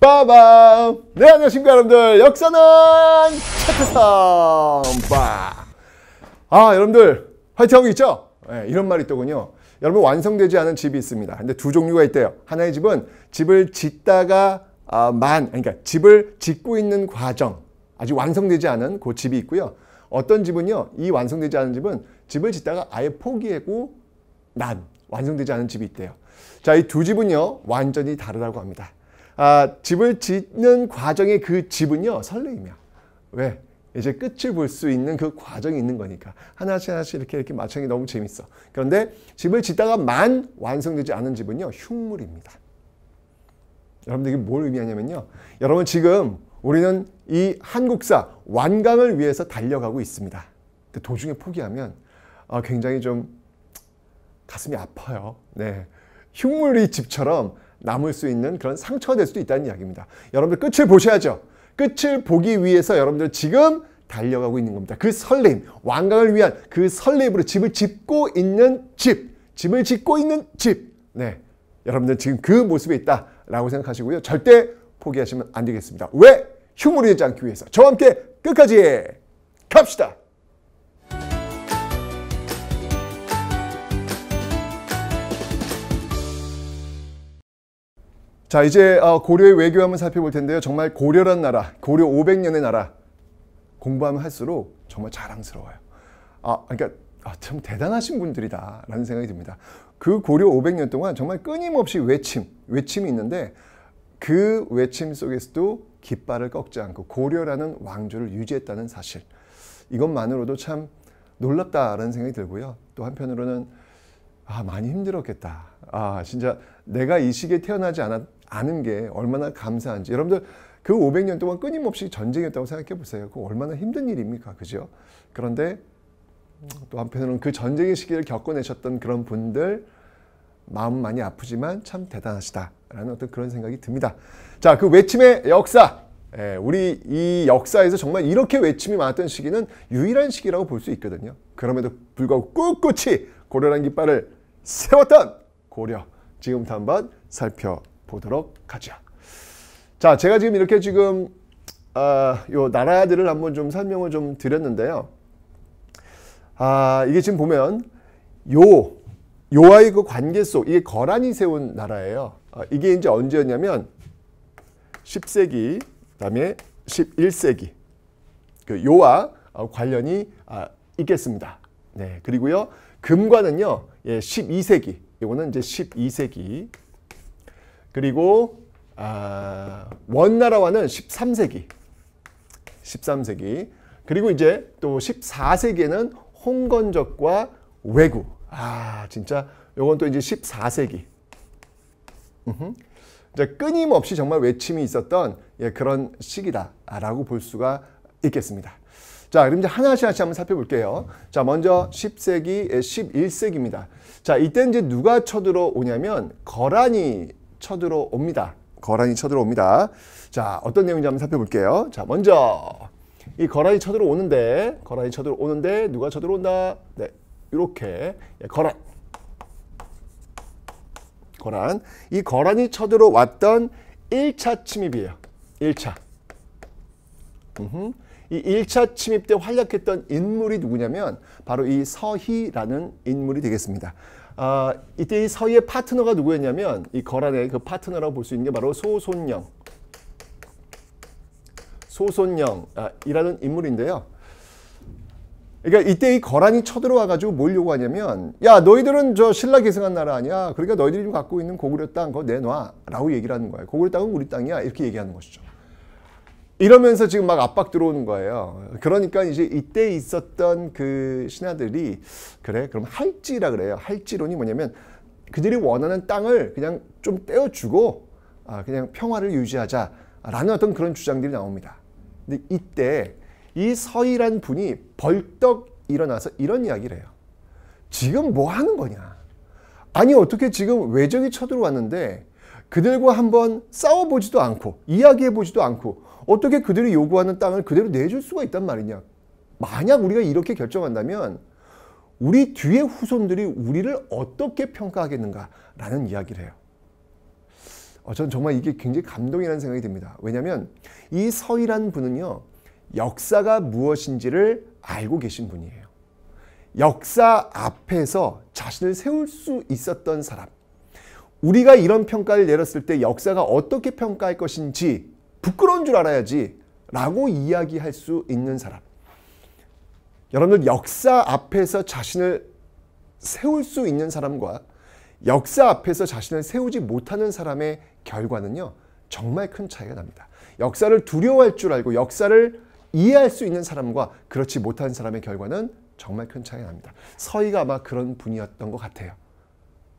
빠밤! 네, 안녕하십니까 여러분들. 역사는 차트상 빠! 여러분들 화이팅하고 있죠? 네, 이런 말이 있더군요. 여러분, 완성되지 않은 집이 있습니다. 근데 두 종류가 있대요. 하나의 집은 집을 짓다가 그러니까 집을 짓고 있는 과정, 아직 완성되지 않은 그 집이 있고요. 어떤 집은요, 이 완성되지 않은 집은 집을 짓다가 아예 포기하고 완성되지 않은 집이 있대요. 자, 이 두 집은요 완전히 다르다고 합니다. 집을 짓는 과정의 그 집은요 설레임이야. 왜? 이제 끝을 볼 수 있는 그 과정이 있는 거니까. 하나씩 이렇게 맞추는 게 너무 재밌어. 그런데 집을 짓다가만 완성되지 않은 집은요 흉물입니다. 여러분들 이게 뭘 의미하냐면요, 여러분 지금 우리는 이 한국사 완강을 위해서 달려가고 있습니다. 근데 도중에 포기하면 굉장히 좀 가슴이 아파요. 네, 흉물이 집처럼 남을 수 있는 그런 상처가 될 수도 있다는 이야기입니다. 여러분들 끝을 보셔야죠. 끝을 보기 위해서 여러분들 지금 달려가고 있는 겁니다. 그 설렘, 완강을 위한 그 설렘으로 집을 짓고 있는 집을 짓고 있는 집. 네, 여러분들 지금 그 모습에 있다라고 생각하시고요. 절대 포기하시면 안 되겠습니다. 왜? 흉물이 되지 않기 위해서. 저와 함께 끝까지 갑시다. 자, 이제 고려의 외교 한번 살펴볼 텐데요. 정말 고려란 나라, 고려 500년의 나라 공부하면 할수록 정말 자랑스러워요. 그러니까 참 대단하신 분들이다라는 생각이 듭니다. 그 고려 500년 동안 정말 끊임없이 외침이 있는데 그 외침 속에서도 깃발을 꺾지 않고 고려라는 왕조를 유지했다는 사실. 이것만으로도 참 놀랍다라는 생각이 들고요. 또 한편으로는 많이 힘들었겠다. 진짜 내가 이 시기에 태어나지 않은 게 얼마나 감사한지. 여러분들 그 500년 동안 끊임없이 전쟁이었다고 생각해 보세요. 그거 얼마나 힘든 일입니까? 그죠? 그런데 또 한편으로는 그 전쟁의 시기를 겪어내셨던 그런 분들 마음은 많이 아프지만 참 대단하시다라는 어떤 그런 생각이 듭니다. 자, 그 외침의 역사. 우리 이 역사에서 정말 이렇게 외침이 많았던 시기는 유일한 시기라고 볼 수 있거든요. 그럼에도 불구하고 꿋꿋이 고려라는 깃발을 세웠던 고려. 지금부터 한번 살펴보도록 하죠. 자, 제가 지금 이렇게 요 나라들을 한번 좀 설명을 좀 드렸는데요. 이게 지금 보면 요와의 그 관계 속, 이게 거란이 세운 나라예요. 이게 이제 언제였냐면 10세기, 그다음에 11세기. 그 요와 관련이 있겠습니다. 네, 그리고요 금관은요 12세기. 이거는 이제 12세기. 그리고 원나라와는 13세기. 그리고 이제 또 14세기에는 홍건적과 왜구. 진짜 요건 또 이제 14세기. 이제 끊임없이 정말 외침이 있었던 그런 시기다라고 볼 수가 있겠습니다. 자, 그럼 이제 하나씩 한번 살펴볼게요. 자, 먼저 10세기, 11세기입니다. 자, 이때 이제 누가 쳐들어오냐면 거란이 쳐들어옵니다. 자, 어떤 내용인지 한번 살펴볼게요. 자, 먼저 이 거란이 쳐들어오는데 누가 쳐들어온다? 네, 이렇게 거란. 이 거란이 쳐들어왔던 1차 침입이에요. 1차. 이 1차 침입 때 활약했던 인물이 누구냐면 바로 이 서희라는 인물이 되겠습니다. 이때 이 서희의 파트너가 누구였냐면 이 거란의 그 파트너라고 볼 수 있는 게 바로 소손영이라는 인물인데요. 그러니까 이때 이 거란이 쳐들어와가지고 뭘 요구하냐면, 야, 너희들은 저 신라 계승한 나라 아니야? 그러니까 너희들이 좀 갖고 있는 고구려 땅 그거 내놔라고 얘기를 하는 거예요. 고구려 땅은 우리 땅이야, 이렇게 얘기하는 것이죠. 이러면서 지금 막 압박 들어오는 거예요. 그러니까 이제 이때 있었던 그 신하들이 그래, 그럼 할지라 그래요. 할지론이 뭐냐면 그들이 원하는 땅을 그냥 좀 떼어주고 그냥 평화를 유지하자라는 어떤 그런 주장들이 나옵니다. 근데 이때 이 서희란 분이 벌떡 일어나서 이런 이야기를 해요. 지금 뭐 하는 거냐? 아니, 어떻게 지금 외적이 쳐들어왔는데 그들과 한번 싸워보지도 않고 이야기해보지도 않고 어떻게 그들이 요구하는 땅을 그대로 내줄 수가 있단 말이냐? 만약 우리가 이렇게 결정한다면 우리 뒤의 후손들이 우리를 어떻게 평가하겠는가라는 이야기를 해요. 전 정말 이게 굉장히 감동이라는 생각이 듭니다. 왜냐하면 이 서희란 분은요, 역사가 무엇인지를 알고 계신 분이에요. 역사 앞에서 자신을 세울 수 있었던 사람. 우리가 이런 평가를 내렸을 때 역사가 어떻게 평가할 것인지 부끄러운 줄 알아야지 라고 이야기할 수 있는 사람. 여러분들, 역사 앞에서 자신을 세울 수 있는 사람과 역사 앞에서 자신을 세우지 못하는 사람의 결과는요, 정말 큰 차이가 납니다. 역사를 두려워할 줄 알고 역사를 이해할 수 있는 사람과 그렇지 못한 사람의 결과는 정말 큰 차이가 납니다. 서희가 아마 그런 분이었던 것 같아요.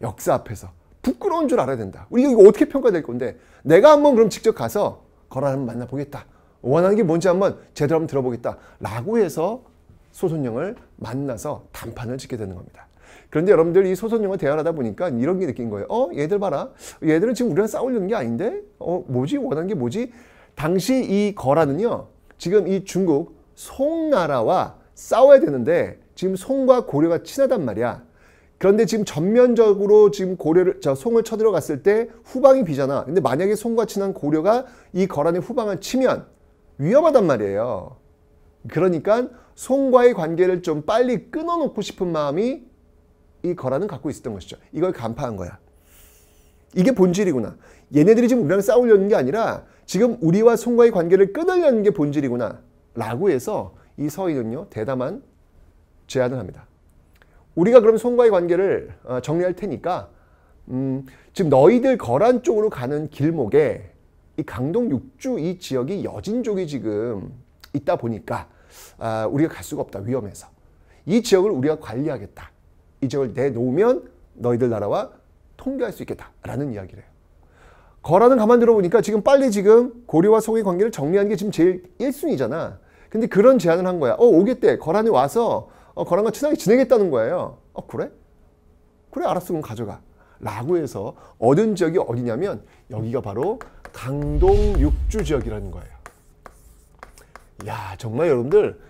역사 앞에서 부끄러운 줄 알아야 된다. 우리가 이거 어떻게 평가될 건데, 내가 한번 그럼 직접 가서 거란 한번 만나보겠다. 원하는 게 뭔지 한번 제대로 한번 들어보겠다. 라고 해서 소손영을 만나서 담판을 짓게 되는 겁니다. 그런데 여러분들, 이 소손영을 대화를 하다 보니까 이런 게 느낀 거예요. 얘들 봐라. 얘들은 지금 우리랑 싸우려는 게 아닌데? 뭐지? 원하는 게 뭐지? 당시 이 거란은요, 지금 이 중국 송나라와 싸워야 되는데 지금 송과 고려가 친하단 말이야. 그런데 지금 전면적으로 지금 송을 쳐들어갔을 때 후방이 비잖아. 근데 만약에 송과 친한 고려가 이 거란의 후방을 치면 위험하단 말이에요. 그러니까 송과의 관계를 좀 빨리 끊어놓고 싶은 마음이 이 거란은 갖고 있었던 것이죠. 이걸 간파한 거야. 이게 본질이구나. 얘네들이 지금 우리랑 싸우려는 게 아니라 지금 우리와 송과의 관계를 끊으려는 게 본질이구나. 라고 해서 이 서희는요, 대담한 제안을 합니다. 우리가 그럼 송과의 관계를 정리할 테니까 지금 너희들 거란 쪽으로 가는 길목에 이 강동 육주 이 지역이 여진족이 지금 있다 보니까 우리가 갈 수가 없다. 위험해서. 이 지역을 우리가 관리하겠다. 이 지역을 내놓으면 너희들 나라와 통교할 수 있겠다. 라는 이야기를 해요. 거란은 가만 들어보니까 지금 빨리 지금 고려와 송의 관계를 정리하는 게 지금 제일 1순위잖아. 근데 그런 제안을 한 거야. 오겠대. 거란이 와서 거란과 친하게 지내겠다는 거예요. 그래? 그래, 알았어. 그럼 가져가. 라고 해서 얻은 지역이 어디냐면 여기가 바로 강동 육주 지역이라는 거예요. 야, 정말 여러분들,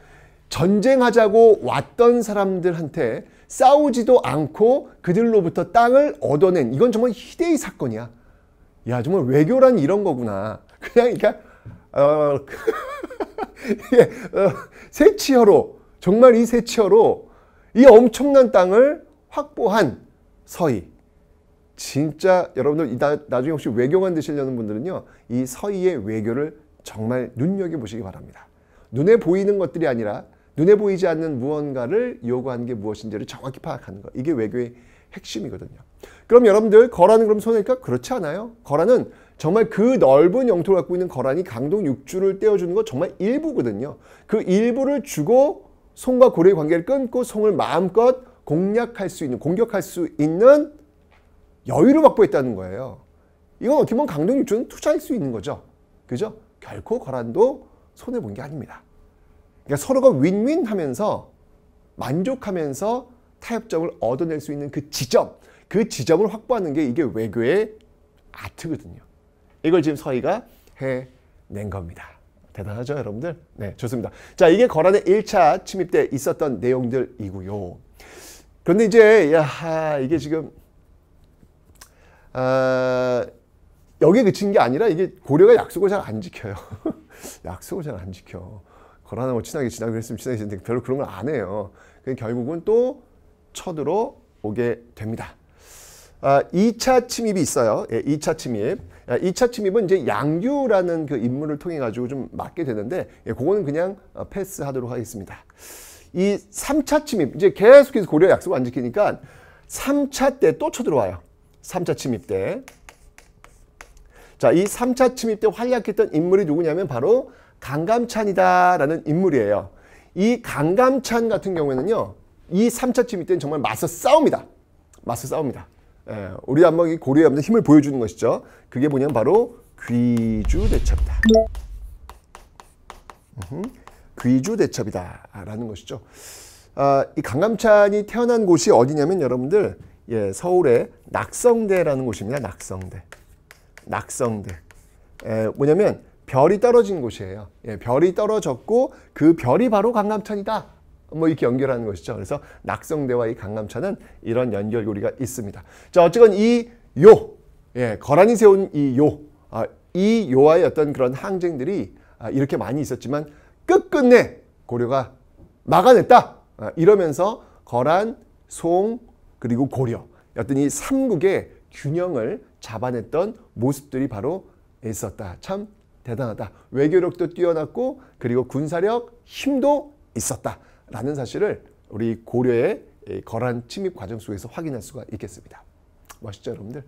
전쟁하자고 왔던 사람들한테 싸우지도 않고 그들로부터 땅을 얻어낸, 이건 정말 희대의 사건이야. 야, 정말 외교란 이런 거구나. 그러니까 세치어로, 정말 이 세치어로 이 엄청난 땅을 확보한 서희. 진짜 여러분들 나중에 혹시 외교관 되시려는 분들은요, 이 서희의 외교를 정말 눈여겨보시기 바랍니다. 눈에 보이는 것들이 아니라 눈에 보이지 않는 무언가를 요구하는 게 무엇인지를 정확히 파악하는 것. 이게 외교의 핵심이거든요. 그럼 여러분들, 거란은 그럼 손해일까? 그렇지 않아요. 거란은 정말 그 넓은 영토를 갖고 있는 거란이 강동 육주를 떼어주는 거 정말 일부거든요. 그 일부를 주고 송과 고려의 관계를 끊고 송을 마음껏 공략할 수 있는, 공격할 수 있는 여유를 확보했다는 거예요. 이건 어떻게 보면 강동 육주는 투자할 수 있는 거죠. 그죠? 결코 거란도 손해본 게 아닙니다. 그러니까 서로가 윈윈 하면서 만족하면서 타협점을 얻어낼 수 있는 그 지점을 확보하는 게 이게 외교의 아트거든요. 이걸 지금 서희가 해낸 겁니다. 대단하죠, 여러분들? 네, 좋습니다. 자, 이게 거란의 1차 침입 때 있었던 내용들이고요. 그런데 이제 이게 지금 여기에 그친 게 아니라 이게 고려가 약속을 잘 안 지켜요. 약속을 잘 안 지켜. 거란하고 친하게 지내고 그랬으면 친하게 지내는데 별로 그런 걸 안 해요. 결국은 또 쳐들어오게 됩니다. 2차 침입이 있어요. 2차 침입. 2차 침입은 이제 양규라는 그 인물을 통해 가지고 좀 맡게 되는데, 그거는 그냥 패스하도록 하겠습니다. 이 3차 침입, 이제 계속해서 고려 약속을 안 지키니까 3차 때 또 쳐들어와요. 3차 침입 때. 자, 이 3차 침입 때 활약했던 인물이 누구냐면 바로 강감찬이다라는 인물이에요. 이 강감찬 같은 경우에는요, 이 3차 침입 때는 정말 맞서 싸웁니다. 맞서 싸웁니다. 우리 한번 이 고려에 한번 힘을 보여주는 것이죠. 그게 뭐냐면 바로 귀주대첩이다. 귀주대첩이다라는 것이죠. 이 강감찬이 태어난 곳이 어디냐면 여러분들, 서울의 낙성대라는 곳입니다. 낙성대. 뭐냐면 별이 떨어진 곳이에요. 별이 떨어졌고 그 별이 바로 강감찬이다. 뭐 이렇게 연결하는 것이죠. 그래서 낙성대와 이 강감찬은 이런 연결고리가 있습니다. 자, 어쨌건 이 예, 거란이 세운 이 요, 이 요와의 어떤 그런 항쟁들이 이렇게 많이 있었지만 끝끝내 고려가 막아냈다. 이러면서 거란, 송, 그리고 고려 어떤 이 삼국의 균형을 잡아냈던 모습들이 바로 있었다. 참 대단하다. 외교력도 뛰어났고 그리고 군사력, 힘도 있었다라는 사실을 우리 고려의 거란 침입 과정 속에서 확인할 수가 있겠습니다. 멋있죠, 여러분들?